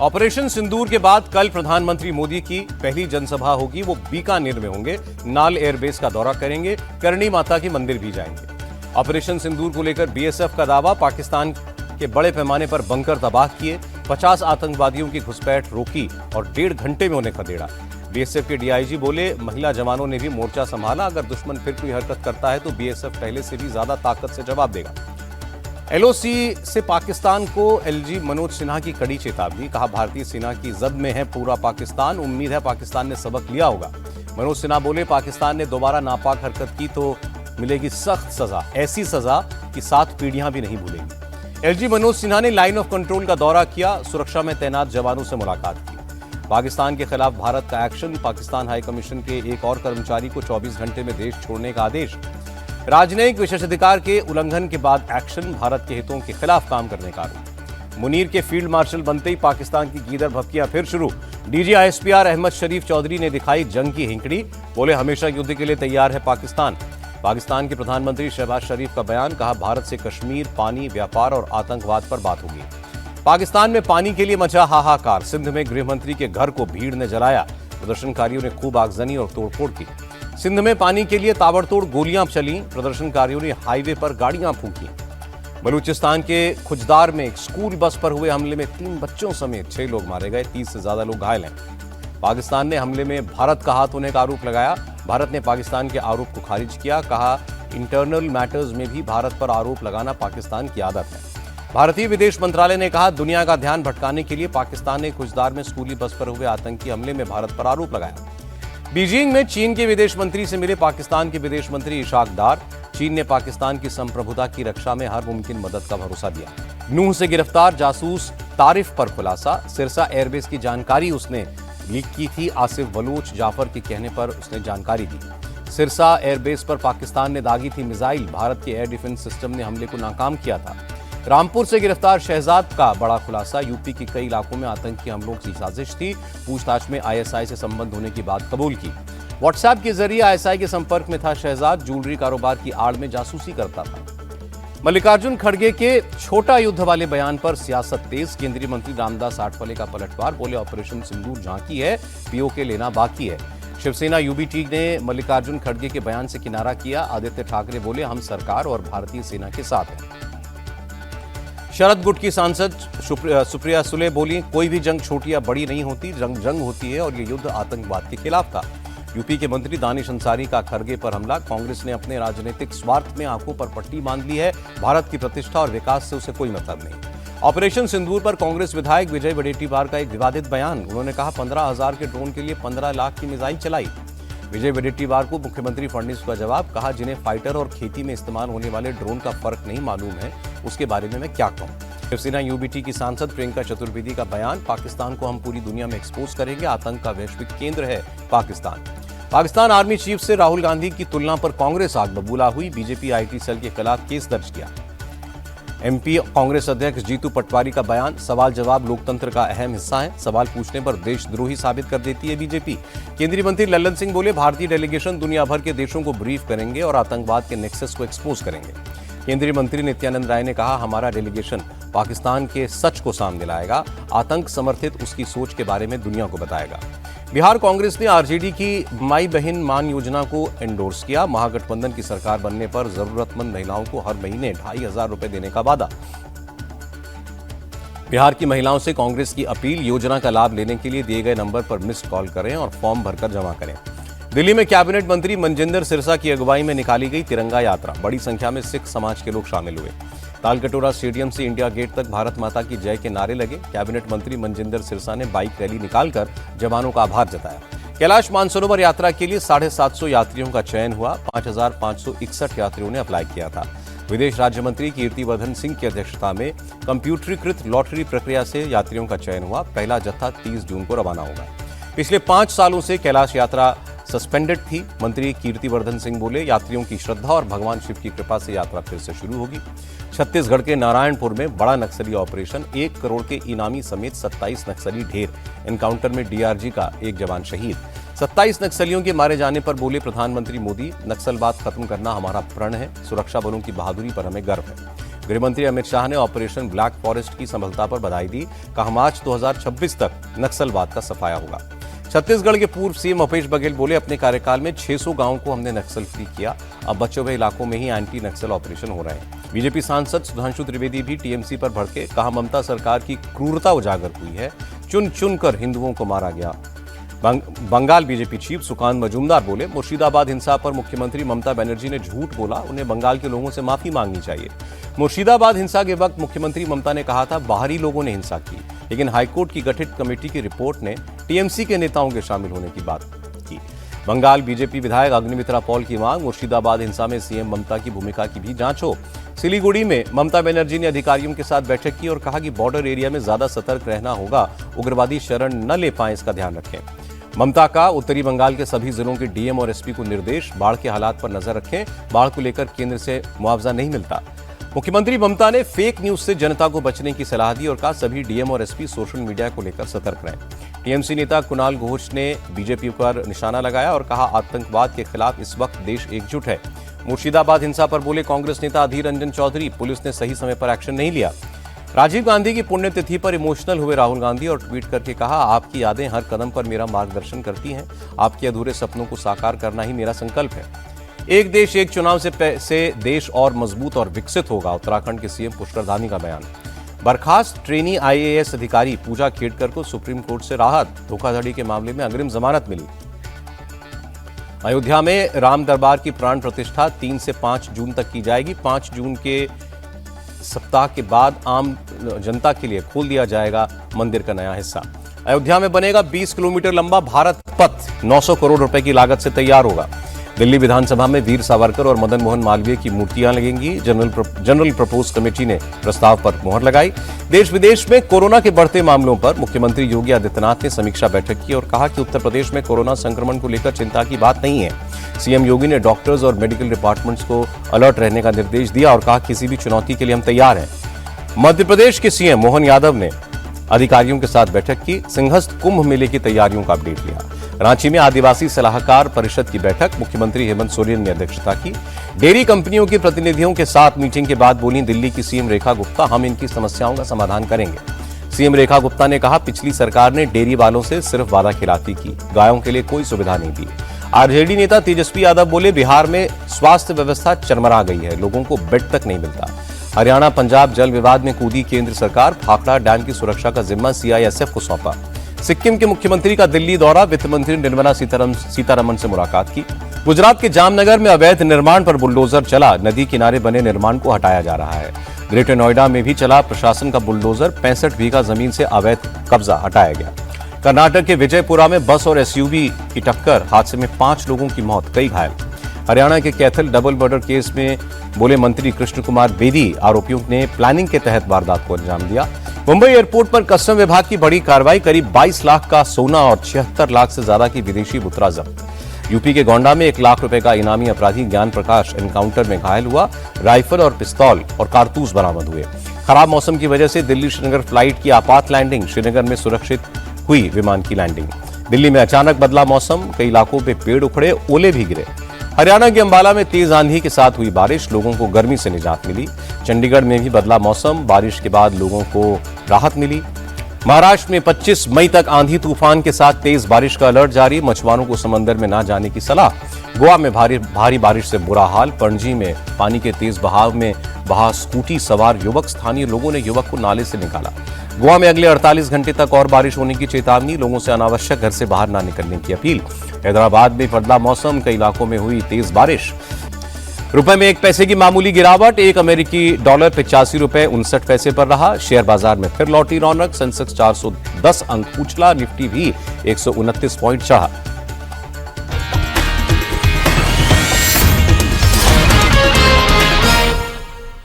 Operation सिंदूर के बाद कल प्रधानमंत्री मोदी की पहली जनसभा होगी। वो बीकानेर में होंगे, नाल एयरबेस का दौरा करेंगे, करणी माता के मंदिर भी जाएंगे। ऑपरेशन सिंदूर को लेकर बीएसएफ का दावा, पाकिस्तान के बड़े पैमाने पर बंकर तबाह किए, 50 आतंकवादियों की घुसपैठ रोकी और 1.5 घंटे में उन्हें खदेड़ा। बीएसएफ के डीआईजी बोले, महिला जवानों ने भी मोर्चा संभाला, अगर दुश्मन फिर कोई हरकत करता है तो बीएसएफ पहले से भी ज्यादा ताकत से जवाब देगा। एलओसी से पाकिस्तान को एलजी मनोज सिन्हा की कड़ी चेतावनी, कहा भारतीय सेना की जद में है पूरा पाकिस्तान, उम्मीद है पाकिस्तान ने सबक लिया होगा। मनोज सिन्हा बोले, पाकिस्तान ने दोबारा नापाक हरकत की तो मिलेगी सख्त सजा, ऐसी सजा कि 7 पीढ़ियां भी नहीं भूलेंगी। एलजी मनोज सिन्हा ने लाइन ऑफ कंट्रोल का दौरा किया, सुरक्षा में तैनात जवानों से मुलाकात की। पाकिस्तान के खिलाफ भारत का एक्शन, पाकिस्तान हाई कमीशन के एक और कर्मचारी को 24 घंटे में देश छोड़ने का आदेश। राजनयिक विशेषाधिकार के उल्लंघन के बाद एक्शन, भारत के हितों के खिलाफ काम करने का आरोप। मुनीर के फील्ड मार्शल बनते ही पाकिस्तान की गीदड़ भपकियां फिर शुरू। डीजी आईएसपीआर अहमद शरीफ चौधरी ने दिखाई जंग की हिंकड़ी, बोले हमेशा युद्ध के लिए तैयार है पाकिस्तान। पाकिस्तान के प्रधानमंत्री शहबाज शरीफ का बयान, कहा भारत से कश्मीर, पानी, व्यापार और आतंकवाद पर बात होगी। पाकिस्तान में पानी के लिए मचा हाहाकार, सिंध में गृहमंत्री के घर को भीड़ ने जलाया, प्रदर्शनकारियों ने खूब आगजनी और तोड़फोड़ की। सिंध में पानी के लिए ताबड़तोड़ गोलियां चली, प्रदर्शनकारियों ने हाईवे पर गाड़ियां फूंकी। बलूचिस्तान के खुजदार में एक स्कूल बस पर हुए हमले में 3 बच्चों समेत 6 लोग मारे गए, 30 से ज्यादा लोग घायल हैं। पाकिस्तान ने हमले में भारत का हाथ होने का आरोप लगाया, भारत ने पाकिस्तान के आरोप को खारिज किया, कहा इंटरनल मैटर्स में भी भारत पर आरोप लगाना पाकिस्तान की आदत है। भारतीय विदेश मंत्रालय ने कहा, दुनिया का ध्यान भटकाने के लिए पाकिस्तान ने खुजदार में स्कूली बस पर हुए आतंकी हमले में भारत पर आरोप लगाया। बीजिंग में चीन के विदेश मंत्री से मिले पाकिस्तान के विदेश मंत्री इशाक डार, चीन ने पाकिस्तान की संप्रभुता की रक्षा में हर मुमकिन मदद का भरोसा दिया। नूह से गिरफ्तार जासूस तारिफ पर खुलासा, सिरसा एयरबेस की जानकारी उसने लीक की थी, आसिफ बलूच जाफर के कहने पर उसने जानकारी दी। सिरसा एयरबेस पर पाकिस्तान ने दागी थी मिसाइल, भारत के एयर डिफेंस सिस्टम ने हमले को नाकाम किया था। रामपुर से गिरफ्तार शहजाद का बड़ा खुलासा, यूपी के कई इलाकों में आतंकी हमलों की साजिश थी, पूछताछ में आईएसआई से संबंध होने की बात कबूल की। व्हाट्सएप के जरिए आईएसआई के संपर्क में था शहजाद, ज्वेलरी कारोबार की आड़ में जासूसी करता था। मल्लिकार्जुन खड़गे के छोटा युद्ध वाले बयान पर सियासत तेज, केंद्रीय मंत्री रामदास आठवले का पलटवार, बोले ऑपरेशन सिंदूर झांकी है, पीओके लेना बाकी है। शिवसेना यूबीटी ने मल्लिकार्जुन खड़गे के बयान से किनारा किया, आदित्य ठाकरे बोले हम सरकार और भारतीय सेना के साथ हैं। शरद गुट की सांसद सुप्रिया सुले बोली, कोई भी जंग छोटी या बड़ी नहीं होती, जंग होती है और ये युद्ध आतंकवाद के खिलाफ था। यूपी के मंत्री दानिश अंसारी का खड़गे पर हमला, कांग्रेस ने अपने राजनीतिक स्वार्थ में आंखों पर पट्टी बांध ली है, भारत की प्रतिष्ठा और विकास से उसे कोई मतलब नहीं। ऑपरेशन सिंदूर पर कांग्रेस विधायक विजय वडेट्टीवार का एक विवादित बयान, उन्होंने कहा 15,000 के ड्रोन के लिए 15 लाख की मिसाइल चलाई। विजय वडेट्टीवार को मुख्यमंत्री फडणवीस का जवाब, कहा जिन्हें फाइटर और खेती में इस्तेमाल होने वाले ड्रोन का फर्क नहीं मालूम है, उसके बारे में मैं क्या कहूं। शिवसेना यूबीटी की सांसद प्रियंका चतुर्वेदी का बयान, पाकिस्तान को हम पूरी दुनिया में एक्सपोज करेंगे, आतंक का वैश्विक केंद्र है पाकिस्तान। पाकिस्तान आर्मी चीफ से राहुल गांधी की तुलना पर कांग्रेस आग बबूला हुई, बीजेपी आईटी सेल के खिलाफ केस दर्ज किया। एमपी कांग्रेस अध्यक्ष जीतू पटवारी का बयान, सवाल जवाब लोकतंत्र का अहम हिस्सा है, सवाल पूछने पर देशद्रोही साबित कर देती है बीजेपी। केंद्रीय मंत्री लल्लन सिंह बोले, भारतीय डेलीगेशन दुनिया भर के देशों को ब्रीफ करेंगे और आतंकवाद के नेक्सस को एक्सपोज करेंगे। केंद्रीय मंत्री नित्यानंद राय ने कहा, हमारा डेलीगेशन पाकिस्तान के सच को सामने लाएगा, आतंक समर्थित उसकी सोच के बारे में दुनिया को बताएगा। बिहार कांग्रेस ने आरजेडी की माई बहन मान योजना को एंडोर्स किया, महागठबंधन की सरकार बनने पर जरूरतमंद महिलाओं को हर महीने 2,500 रुपए देने का वादा। बिहार की महिलाओं से कांग्रेस की अपील, योजना का लाभ लेने के लिए दिए गए नंबर पर मिस्ड कॉल करें और फॉर्म भरकर जमा करें। दिल्ली में कैबिनेट मंत्री मनजिंदर सिरसा की अगुवाई में निकाली गई तिरंगा यात्रा, बड़ी संख्या में सिख समाज के लोग शामिल हुए। तालकटोरा स्टेडियम से इंडिया गेट तक भारत माता की जय के नारे लगे। कैबिनेट मंत्री मनजिंदर सिरसा ने बाइक रैली निकालकर जवानों का आभार जताया। कैलाश मानसरोवर यात्रा के लिए 750 यात्रियों का चयन हुआ, 5,561 यात्रियों ने अप्लाई किया था। विदेश राज्य मंत्री कीर्तिवर्धन सिंह की अध्यक्षता में कंप्यूटरीकृत लॉटरी प्रक्रिया से यात्रियों का चयन हुआ, पहला जत्था 30 जून को रवाना होगा। पिछले 5 सालों से कैलाश यात्रा सस्पेंडेड थी। मंत्री कीर्तिवर्धन सिंह बोले, यात्रियों की श्रद्धा और भगवान शिव की कृपा से यात्रा फिर से शुरू होगी। छत्तीसगढ़ के नारायणपुर में बड़ा नक्सली ऑपरेशन, 1 करोड़ के इनामी समेत 27 नक्सली ढेर। एनकाउंटर में डीआरजी का एक जवान शहीद। 27 नक्सलियों के मारे जाने पर बोले प्रधानमंत्री मोदी, नक्सलवाद खत्म करना हमारा प्रण है, सुरक्षा बलों की बहादुरी पर हमें गर्व है। गृहमंत्री अमित शाह ने ऑपरेशन ब्लैक फॉरेस्ट की सफलता पर बधाई दी। कहा मार्च 2026 तक नक्सलवाद का सफाया होगा। छत्तीसगढ़ के पूर्व सीएम भूपेश बघेल बोले, अपने कार्यकाल में 600 गांवों को हमने नक्सल फ्री किया। अब बचे हुए इलाकों में ही एंटी नक्सल ऑपरेशन हो रहे हैं। बीजेपी सांसद सुधांशु त्रिवेदी भी टीएमसी पर भड़के। कहा ममता सरकार की क्रूरता उजागर हुई है, चुन चुन कर हिंदुओं को मारा गया। बंगाल बीजेपी चीफ सुकांत मजूमदार बोले, मुर्शिदाबाद हिंसा पर मुख्यमंत्री ममता बनर्जी ने झूठ बोला, उन्हें बंगाल के लोगों से माफी मांगनी चाहिए। मुर्शिदाबाद हिंसा के वक्त मुख्यमंत्री ममता ने कहा था बाहरी लोगों ने हिंसा की, लेकिन हाईकोर्ट की गठित कमेटी की रिपोर्ट ने टीएमसी के नेताओं के शामिल होने की बात की। बंगाल बीजेपी विधायक अग्निमित्रा पॉल की मांग, मुर्शिदाबाद हिंसा में सीएम ममता की भूमिका की भी जांच हो। सिलीगुड़ी में ममता बनर्जी ने अधिकारियों के साथ बैठक की और कहा कि बॉर्डर एरिया में ज्यादा सतर्क रहना होगा, उग्रवादी शरण न ले पाए इसका ध्यान रखें। ममता का उत्तरी बंगाल के सभी जिलों के डीएम और एसपी को निर्देश, बाढ़ के हालात पर नजर रखें, बाढ़ को लेकर केंद्र से मुआवजा नहीं मिलता। मुख्यमंत्री ममता ने फेक न्यूज से जनता को बचने की सलाह दी और कहा सभी डीएम और एसपी सोशल मीडिया को लेकर सतर्क रहें। टीएमसी नेता कुणाल घोष ने बीजेपी पर निशाना लगाया और कहा आतंकवाद के खिलाफ इस वक्त देश एकजुट है। मुर्शिदाबाद हिंसा पर बोले कांग्रेस नेता अधीर रंजन चौधरी, पुलिस ने सही समय पर एक्शन नहीं लिया। राजीव गांधी की पुण्यतिथि पर इमोशनल हुए राहुल गांधी और ट्वीट करके कहा आपकी यादें हर कदम पर मेरा मार्गदर्शन करती हैं, आपके अधूरे सपनों को साकार करना ही मेरा संकल्प है। एक देश एक चुनाव से देश और मजबूत और विकसित होगा, उत्तराखंड के सीएम पुष्कर धामी का बयान। बर्खास्त ट्रेनी आईएएस अधिकारी पूजा खेड़कर को सुप्रीम कोर्ट से राहत, धोखाधड़ी के मामले में अग्रिम जमानत मिली। अयोध्या में राम दरबार की प्राण प्रतिष्ठा 3 से 5 जून तक की जाएगी। 5 जून के सप्ताह के बाद आम जनता के लिए खोल दिया जाएगा मंदिर का नया हिस्सा। अयोध्या में बनेगा 20 किलोमीटर लंबा भारत पथ, 900 करोड़ रुपए की लागत से तैयार होगा। दिल्ली विधानसभा में वीर सावरकर और मदन मोहन मालवीय की मूर्तियां लगेंगी। जनरल प्रपोज कमेटी ने प्रस्ताव पर मुहर लगाई। देश विदेश में कोरोना के बढ़ते मामलों पर मुख्यमंत्री योगी आदित्यनाथ ने समीक्षा बैठक की और कहा कि उत्तर प्रदेश में कोरोना संक्रमण को लेकर चिंता की बात नहीं है। सीएम योगी ने डॉक्टर्स और मेडिकल डिपार्टमेंट्स को अलर्ट रहने का निर्देश दिया और कहा किसी भी चुनौती के लिए हम तैयार हैं। मध्य प्रदेश के सीएम मोहन यादव ने अधिकारियों के साथ बैठक की। सिंहस्थ कुंभ मेले की तैयारियों का अपडेट लिया। रांची में आदिवासी सलाहकार परिषद की बैठक, मुख्यमंत्री हेमंत सोरेन ने अध्यक्षता की। डेयरी कंपनियों के प्रतिनिधियों के साथ मीटिंग के बाद बोली दिल्ली की सीएम रेखा गुप्ता, हम इनकी समस्याओं का समाधान करेंगे। सीएम रेखा गुप्ता ने कहा पिछली सरकार ने डेयरी वालों से सिर्फ वादाखिलाफी की, गायों के लिए कोई सुविधा नहीं दी। आरजेडी नेता तेजस्वी यादव बोले बिहार में स्वास्थ्य व्यवस्था चरमरा गई है, लोगों को बेड तक नहीं मिलता। हरियाणा पंजाब जल विवाद में कूदी केंद्र सरकार, भाखड़ा डैम की सुरक्षा का जिम्मा सीआईएसएफ को सौंपा। सिक्किम के मुख्यमंत्री का दिल्ली दौरा, वित्त मंत्री निर्मला सीतारमण से मुलाकात की। गुजरात के जामनगर में अवैध निर्माण पर बुलडोजर चला, नदी किनारे बने निर्माण को हटाया जा रहा है। ग्रेटर नोएडा में भी चला प्रशासन का बुलडोजर, 65 बीघा जमीन से अवैध कब्जा हटाया गया। कर्नाटक के विजयपुरा में बस और एसयूवी की टक्कर, हादसे में 5 लोगों की मौत, कई घायल। हरियाणा के कैथल डबल मर्डर केस में बोले मंत्री कृष्ण कुमार बेदी, आरोपियों ने प्लानिंग के तहत वारदात को अंजाम दिया। मुंबई एयरपोर्ट पर कस्टम विभाग की बड़ी कार्रवाई, करीब 22 लाख का सोना और 76 लाख से ज्यादा की विदेशी मुद्रा जब्त। यूपी के गोंडा में 1 लाख रुपए का इनामी अपराधी ज्ञान प्रकाश एनकाउंटर में घायल हुआ। राइफल और पिस्तौल और कारतूस बरामद हुए। खराब मौसम की वजह से दिल्ली श्रीनगर फ्लाइट की आपात लैंडिंग, श्रीनगर में सुरक्षित हुई विमान की लैंडिंग। दिल्ली में अचानक बदला मौसम, कई इलाकों में पेड़ उखड़े, ओले भी गिरे। हरियाणा के अंबाला में तेज आंधी के साथ हुई बारिश, लोगों को गर्मी से निजात मिली। चंडीगढ़ में भी बदला मौसम, बारिश के बाद लोगों को राहत मिली। महाराष्ट्र में 25 मई तक आंधी तूफान के साथ तेज बारिश का अलर्ट जारी, मछुआरों को समंदर में न जाने की सलाह। गोवा में भारी बारिश से बुरा हाल, पणजी में पानी के तेज बहाव में बहा स्कूटी सवार युवक, स्थानीय लोगों ने युवक को नाले से निकाला। गोवा में अगले 48 घंटे तक और बारिश होने की चेतावनी, लोगों से अनावश्यक घर से बाहर न निकलने की अपील। हैदराबाद में बदला मौसम, कई इलाकों में हुई तेज बारिश। रुपए में 1 पैसे की मामूली गिरावट, एक अमेरिकी डॉलर 85 रुपए 59 पैसे पर रहा। शेयर बाजार में फिर लौटी रौनक, सेंसेक्स 410 अंक उछला, निफ्टी भी 129 पॉइंट चढ़ा।